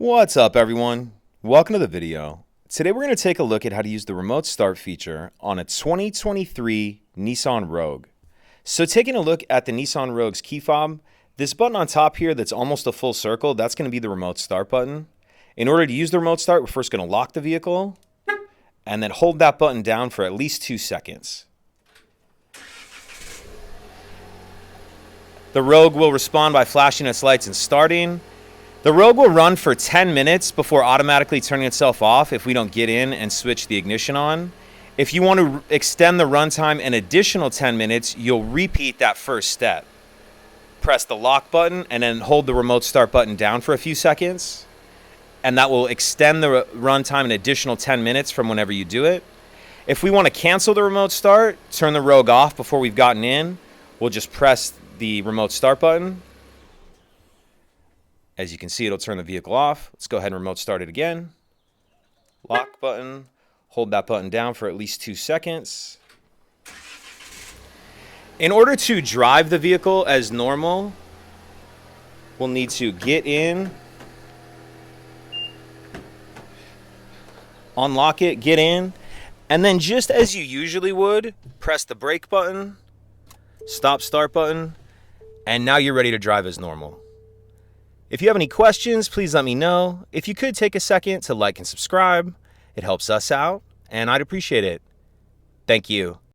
What's up, everyone? Welcome to the video. Today we're going to take a look at how to use the remote start feature on a 2023 Nissan Rogue. So taking a look at the Nissan Rogue's key fob, this button on top here that's almost a full circle, that's going to be the remote start button. In order to use the remote start, we're first going to lock the vehicle and then hold that button down for at least 2 seconds. The Rogue will respond by flashing its lights and starting. The Rogue will run for 10 minutes before automatically turning itself off if we don't get in and switch the ignition on. If you want to extend the runtime an additional 10 minutes, you'll repeat that first step. Press the lock button and then hold the remote start button down for a few seconds. And that will extend the runtime an additional 10 minutes from whenever you do it. If we want to cancel the remote start, turn the Rogue off before we've gotten in, we'll just press the remote start button. As you can see, it'll turn the vehicle off. Let's go ahead and remote start it again. Lock button. Hold that button down for at least 2 seconds. In order to drive the vehicle as normal, we'll need to get in, unlock it, get in, and then just as you usually would, press the brake button, stop start button, and now you're ready to drive as normal. If you have any questions, please let me know. If you could take a second to like and subscribe, it helps us out, and I'd appreciate it. Thank you.